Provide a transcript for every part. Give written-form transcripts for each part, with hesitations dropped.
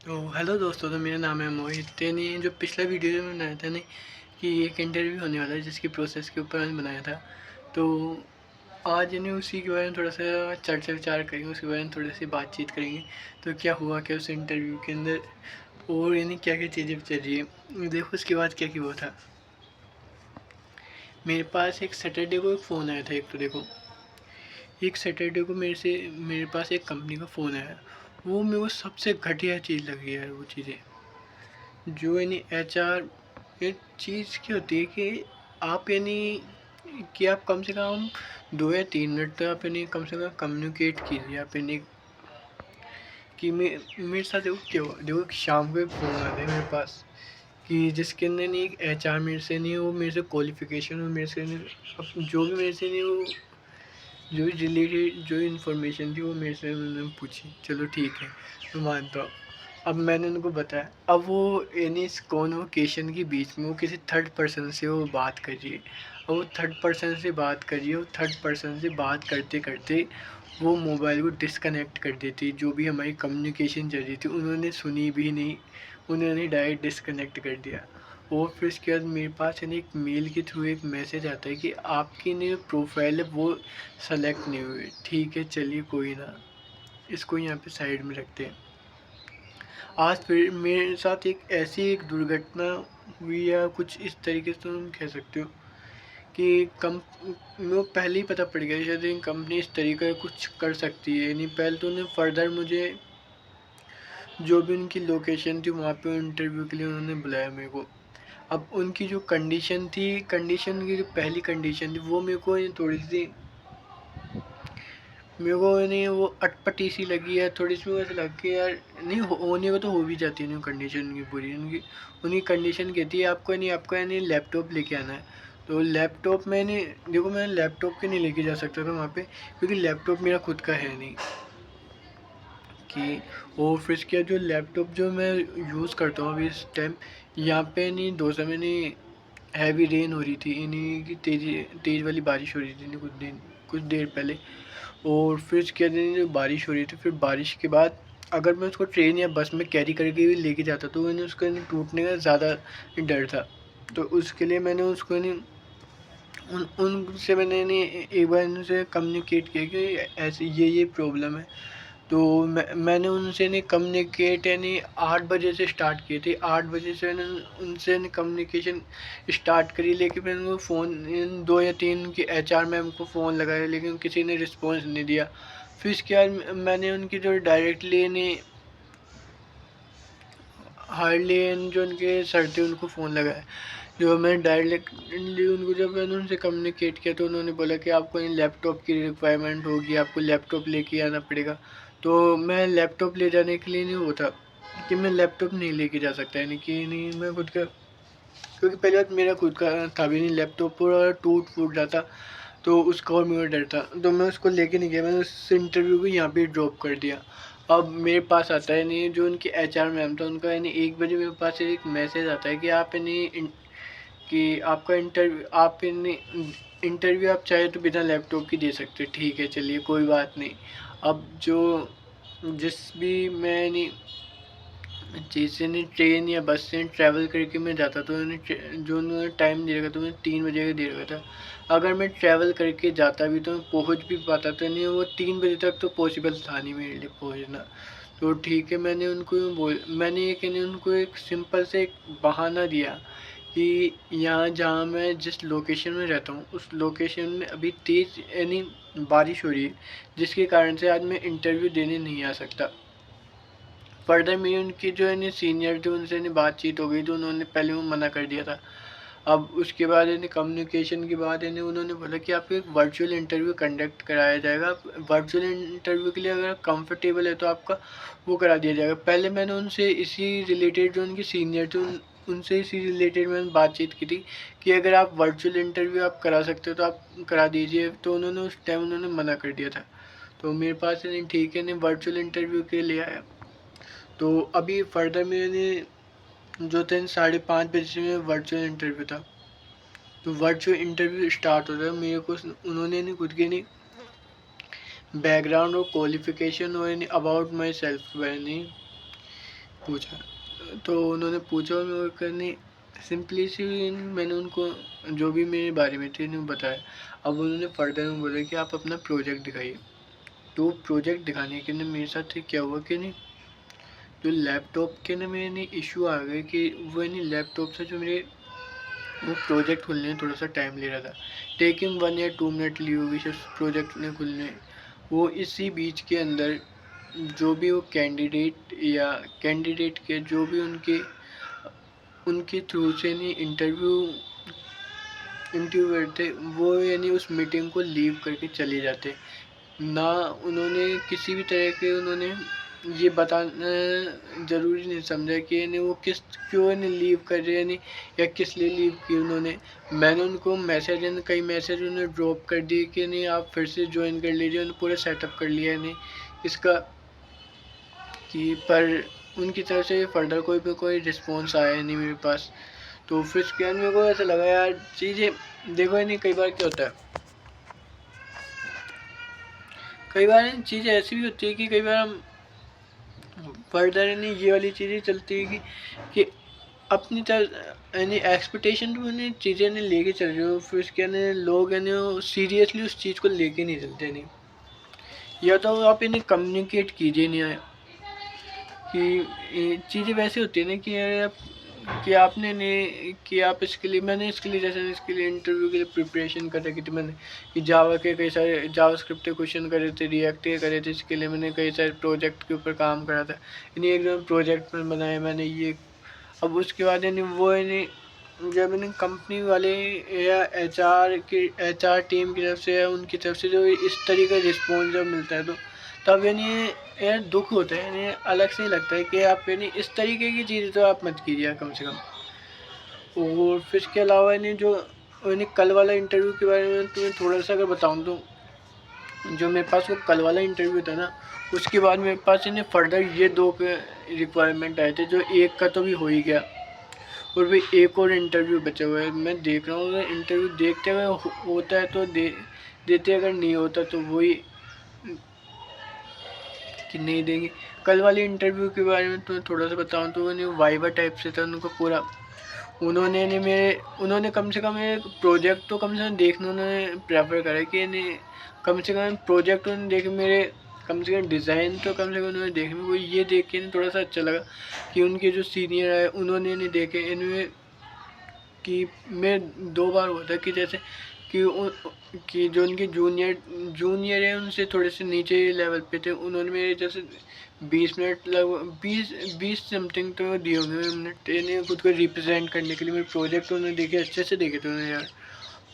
तो हेलो दोस्तों, तो मेरा नाम है मोहित। यानी जो पिछला वीडियो जो मैंने बनाया था ना कि एक इंटरव्यू होने वाला है जिसकी प्रोसेस के ऊपर मैंने बनाया था। तो आज यानी उसी के बारे में थोड़ा सा चर्चा विचार करेंगे, उसके बारे में थोड़ी सी बातचीत करेंगे। तो क्या हुआ क्या उस इंटरव्यू के अंदर, और यानी क्या क्या चीज़ें चल रही है, देखो उसके बाद क्या क्या हुआ था। मेरे पास एक सैटरडे को एक फ़ोन आया था। एक तो देखो, एक सैटरडे को मेरे पास एक कंपनी का फ़ोन आया। वो मेरे को सबसे घटिया चीज़ लगी यार। वो चीज़ें जो यानी एचआर, ये चीज़ क्या होती है कि आप यानी कि आप कम से कम 2 या 3 मिनट तो आप यानी कम से कम कम्युनिकेट कीजिए। आप यानी कि मेरे साथ देखो क्या हुआ। देखो शाम को एक फ़ोन आ गया मेरे पास कि जिसके अंदर नहीं एक एचआर मेरे से नहीं, वो मेरे से क्वालिफिकेशन, और मेरे से नहीं अब जो भी मेरे से नहीं, वो जो भी रिलेटेड जो इन्फॉर्मेशन थी वो मेरे से उन्होंने पूछी। चलो ठीक है, मैं मानता हूँ। अब मैंने उनको बताया। अब वो यानी इस कॉन्वर्सेशन के बीच में वो किसी थर्ड पर्सन से वो बात कर रही है। और वो थर्ड पर्सन से बात कर रही है, वो थर्ड पर्सन से बात करते करते वो मोबाइल को डिस्कनेक्ट कर देती। जो भी हमारी कम्युनिकेशन चल रही थी उन्होंने सुनी भी नहीं, उन्होंने डायरेक्ट डिस्कनेक्ट कर दिया। और फिर उसके बाद मेरे पास यानी एक मेल के थ्रू एक मैसेज आता है कि आपकी जो प्रोफाइल है वो सेलेक्ट नहीं हुई। ठीक है, चलिए कोई ना, इसको यहाँ पे साइड में रखते हैं। आज फिर मेरे साथ एक दुर्घटना हुई, या कुछ इस तरीके से तुम कह सकते हो कि कम वो पहले ही पता पड़ गया शायद कंपनी इस तरीके का कुछ कर सकती है। यानी पहले तो उन्हें फर्दर मुझे जो भी उनकी लोकेशन थी वहाँ पे इंटरव्यू के लिए उन्होंने बुलाया मेरे को। अब उनकी जो कंडीशन थी, कंडीशन की जो पहली कंडीशन थी वो मेरे को ये थोड़ी सी, मेरे को नहीं वो अटपटी सी लगी है थोड़ी सी। मुझे ऐसा लगा कि यार नहीं होने को तो हो भी जाती है। नहीं कंडीशन उनकी पूरी, उनकी कंडीशन कहती है आपको नहीं, आपको यानी लैपटॉप लेके आना है। तो लैपटॉप मैंने देखो, मैं लैपटॉप के नहीं लेके जा सकता था वहाँ पे, क्योंकि लैपटॉप मेरा खुद का है नहीं। कि और फिर इसके जो लैपटॉप जो मैं यूज़ करता हूँ अभी इस टाइम, यहाँ पे नहीं दो समय नहीं हैवी रेन हो रही थी, यानी कि तेज़ वाली बारिश हो रही थी नहीं कुछ देर पहले। और फिर इसके दिन जो बारिश हो रही थी, फिर बारिश के बाद अगर मैं उसको ट्रेन या बस में कैरी करके भी लेके जाता तो मैंने उसका टूटने का ज़्यादा डर था। तो उसके लिए मैंने उसको नहीं उनसे मैंने नहीं एक बार उनसे कम्युनिकेट किया कि ऐसे ये प्रॉब्लम है। तो मैंने उनसे नहीं कम्युनिकेट यानी 8 बजे से स्टार्ट किए थे। 8 बजे से मैंने उनसे कम्युनिकेशन स्टार्ट करी, लेकिन मैंने उनको फ़ोन इन 2 या 3 की एचआर मैम को फ़ोन लगाया, लेकिन किसी ने रिस्पॉन्स नहीं दिया। फिर इसके बाद मैंने उनकी जो डायरेक्टली यानी हार्डली जो उनके सर थे उनको फ़ोन लगाया। जो मैं डायरेक्टली उनको जब मैंने उनसे कम्युनिकेट किया तो उन्होंने बोला कि आपको इन लैपटॉप की रिक्वायरमेंट होगी, आपको लैपटॉप लेके आना पड़ेगा। तो मैं लैपटॉप ले जाने के लिए नहीं होता कि मैं लैपटॉप नहीं लेके जा सकता, यानी कि नहीं मैं खुद का, क्योंकि पहली बात मेरा खुद का था भी नहीं लैपटॉप, पूरा टूट फूट जाता तो उसका और मेरा डर था। तो मैं उसको लेके नहीं गया, मैंने उस इंटरव्यू को यहाँ पे ड्रॉप कर दिया। अब मेरे पास आता है नहीं जो उनकी एचआर मैम था उनका, यानी 1 बजे मेरे पास एक मैसेज आता है कि आप यानी कि आपका इंटरव्यू आप चाहे तो बिना लैपटॉप की दे सकते हो। ठीक है, चलिए कोई बात नहीं। अब जो जिस भी मैं नहीं जैसे नहीं ट्रेन या बस से ट्रैवल करके मैं जाता तो जो उन्होंने टाइम दे रखा था उन्होंने 3 बजे का दे रखा था। अगर मैं ट्रैवल करके जाता भी तो मैं पहुंच भी पाता तो नहीं, वो 3 बजे तक तो पॉसिबल था नहीं मेरे लिए पहुंचना। तो ठीक है, मैंने एक यानी उनको एक सिंपल से एक बहाना दिया कि यहाँ जहाँ मैं जिस लोकेशन में रहता हूँ उस लोकेशन में अभी तेज़ यानी बारिश हो रही है, जिसके कारण से आज मैं इंटरव्यू देने नहीं आ सकता। फर्दर मेरी उनकी जो है सीनियर थे उनसे बातचीत हो गई तो उन्होंने पहले वो मना कर दिया था। अब उसके बाद कम्युनिकेशन के बाद उन्होंने बोला कि आपको एक वर्चुअल इंटरव्यू कंडक्ट कराया जाएगा। वर्चुअल इंटरव्यू के लिए अगर कंफर्टेबल है तो आपका वो करा दिया जाएगा। पहले मैंने उनसे इसी रिलेटेड जो उनके सीनियर थे उनसे इसी रिलेटेड मैंने बातचीत की थी कि अगर आप वर्चुअल इंटरव्यू आप करा सकते हो तो आप करा दीजिए। तो उन्होंने उस टाइम उन्होंने मना कर दिया था। तो मेरे पास नहीं ठीक है, नहीं वर्चुअल इंटरव्यू के लिए आया। तो अभी फर्दर मैंने जो थे 5:30 बजे से मेरा वर्चुअल इंटरव्यू था। तो वर्चुअल इंटरव्यू स्टार्ट हो रहा है, मेरे को उन्होंने नहीं खुद के नहीं बैकग्राउंड और क्वालिफिकेशन और नहीं अबाउट माई सेल्फ नहीं पूछा। तो उन्होंने पूछा और मैं करने सिंपली सी मैंने उनको जो भी मेरे बारे में थे उन्हें बताया। अब उन्होंने फर्दर में बोला कि आप अपना प्रोजेक्ट दिखाइए। तो प्रोजेक्ट दिखाने के लिए मेरे साथ क्या हुआ कि नहीं, जो लैपटॉप के ना मेरे इशू आ गए कि वो नहीं, लैपटॉप से जो मेरे वो प्रोजेक्ट खुलने में थोड़ा सा टाइम ले रहा था। टेकिंग 1 या 2 मिनट ली होगी सिर्फ प्रोजेक्ट ने खुलने। वो इसी बीच के अंदर जो भी वो कैंडिडेट या कैंडिडेट के जो भी उनके उनके थ्रू से नहीं इंटरव्यूअर थे, वो यानी उस मीटिंग को लीव करके चले जाते। ना उन्होंने किसी भी तरह के उन्होंने ये बताना ज़रूरी नहीं समझा कि यानी वो क्यों नहीं लीव कर रहे यानी या किस लिए लीव की उन्होंने। मैंने उनको मैसेज कई मैसेज उन्हें ड्रॉप कर दिए कि नहीं आप फिर से ज्वाइन कर लीजिए। उन्होंने पूरा सेटअप कर लिया नहीं इसका कि, पर उनकी तरफ से फर्दर कोई रिस्पॉन्स आया नहीं मेरे पास। तो फिर उसके बाद मेरे को ऐसा लगा यार चीज़ें देखो नहीं, कई बार क्या होता है, कई बार चीज़ें ऐसी भी होती है कि कई बार हम फर्दर नहीं ये वाली चीज़ें चलती है कि अपनी तरफ यानी एक्सपेक्टेशन तो मैंने चीज़ें नहीं लेके चल रही हो, फिर उसके अंदर लोग यानी सीरियसली उस चीज़ को लेके नहीं चलते नहीं, या तो आप इन्हें कम्युनिकेट कीजिए नहीं कि चीज़ें वैसे होती है ना कि यार कि आपने ने कि आप इसके लिए मैंने इसके लिए जैसे इसके लिए इंटरव्यू के लिए प्रिपरेशन कर रखी थी मैंने कि जावा के कई सारे जावास्क्रिप्ट के क्वेश्चन करे थे, रिएक्ट के करे थे, इसके लिए मैंने कई सारे प्रोजेक्ट के ऊपर काम करा था। यानी एकदम प्रोजेक्ट में बनाया मैंने ये। अब उसके बाद यानी वो यानी जब मैंने कंपनी वाले या एचआर टीम की तरफ से या उनकी तरफ से जो इस तरीके का रिस्पॉन्स जब मिलता है तो तब यानी यार दुख होता है, यानी अलग से ही लगता है कि आप यानी इस तरीके की चीज़ें तो आप मत कीजिए कम से कम। और फिर इसके अलावा यानी जो यानी कल वाला इंटरव्यू के बारे में तुम्हें थोड़ा सा अगर बताऊँ तो जो मेरे पास वो कल वाला इंटरव्यू था ना, उसके बाद मेरे पास यानी फर्दर ये 2 के रिक्वायरमेंट आए थे, जो एक का तो भी हो ही गया और भी एक और इंटरव्यू बचा हुआ है। मैं देख रहा हूँ अगर इंटरव्यू देखते हुए होता है तो देते, अगर नहीं होता तो वही कि नहीं देंगे। कल वाले इंटरव्यू के बारे में तो थोड़ा सा बताऊँ तो वो वाइवा टाइप से था उनको पूरा। उन्होंने कम से कम एक प्रोजेक्ट तो कम से कम देखना उन्होंने प्रेफर करा कि नहीं कम से कम प्रोजेक्ट उन्होंने देखे मेरे, कम से कम डिज़ाइन तो कम से कम उन्होंने देखे। मेरे को ये देख के थोड़ा सा अच्छा लगा कि उनके जो सीनियर है उन्होंने नहीं देखे इनमें कि मैं 2 बार हुआ था कि जैसे कि जो उनके जूनियर है उनसे थोड़े से नीचे लेवल पे थे, उन्होंने मेरे जैसे 20 मिनट लगभग 20 समथिंग तो दिए होंगे मिनट यानी खुद को रिप्रेजेंट करने के लिए। मेरे प्रोजेक्ट उन्होंने देखे, अच्छे से देखे थे उन्होंने यार।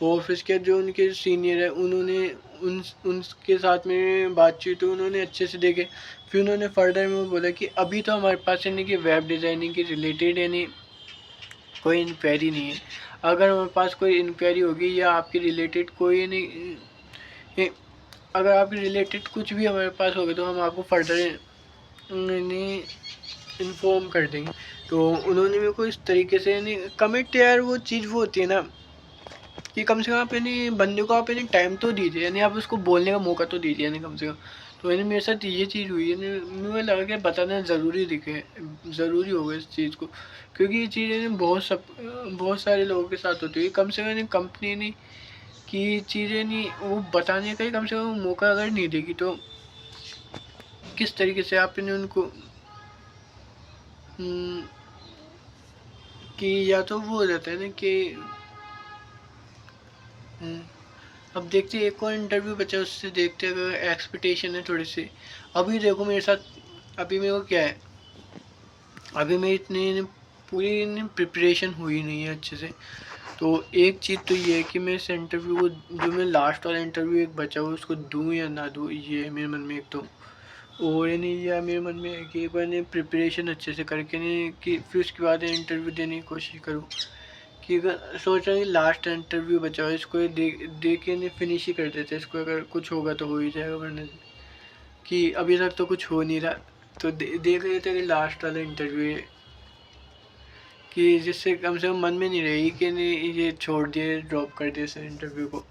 और फिर इसके जो उनके सीनियर है उन्होंने उनके साथ में बातचीत हुई, उन्होंने अच्छे से देखे। फिर उन्होंने फर्दर में बोला कि अभी तो हमारे पास यानी कि वेब डिज़ाइनिंग के रिलेटेड यानी कोई इंक्वायरी नहीं है। अगर हमारे पास कोई इंक्वायरी होगी या आपके रिलेटेड कोई नहीं, अगर आपके रिलेटेड कुछ भी हमारे पास होगा तो हम आपको फर्दर इन्फॉर्म कर देंगे। तो उन्होंने मेरे को इस तरीके से यानी कमिट, यार वो चीज़ वो होती है ना कि कम से कम आप यानी बंदे को आप यानी टाइम तो दीजिए, यानी आप उसको बोलने का मौका तो दीजिए यानी कम से कम। तो यानी मेरे साथ ये चीज़ हुई है, मुझे लगा कि बताना ज़रूरी होगा इस चीज़ को, क्योंकि ये चीज़ें बहुत सारे लोगों के साथ होती है। कम से कम कंपनी नहीं की चीज़ें नहीं वो बताने का ही कम से कम मौका अगर नहीं देगी तो किस तरीके से आपने उनको कि या तो वो हो जाता है ना कि अब देखते एक और इंटरव्यू बचा, उससे देखते अगर एक्सपेक्टेशन है थोड़ी सी। अभी देखो मेरे साथ अभी मेरे को क्या है, अभी मेरी इतनी पूरी प्रिपरेशन हुई नहीं है अच्छे से। तो एक चीज़ तो ये है कि मैं इस इंटरव्यू को जो मैं लास्ट वाला इंटरव्यू एक बचा हुआ उसको दूँ या ना दूँ, ये है मेरे मन में एक तो। और यानी या मेरे मन में है कि एक बार प्रिपरेशन अच्छे से करके नहीं कि फिर उसके बाद इंटरव्यू देने की कोशिश करूँ। कि अगर सोच रहा हूँ लास्ट इंटरव्यू बचा हो इसको दे के नहीं फिनिश ही कर देते इसको, अगर कुछ होगा तो हो ही जाएगा, वरना कि अभी तक तो कुछ हो नहीं रहा तो देख लेते कि लास्ट वाला इंटरव्यू है कि जिससे कम से कम मन में नहीं रही कि नहीं ये छोड़ दिए, ड्रॉप कर दिए इस इंटरव्यू को।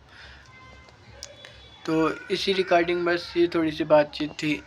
तो इसी रिगार्डिंग बस ये थोड़ी सी बातचीत थी।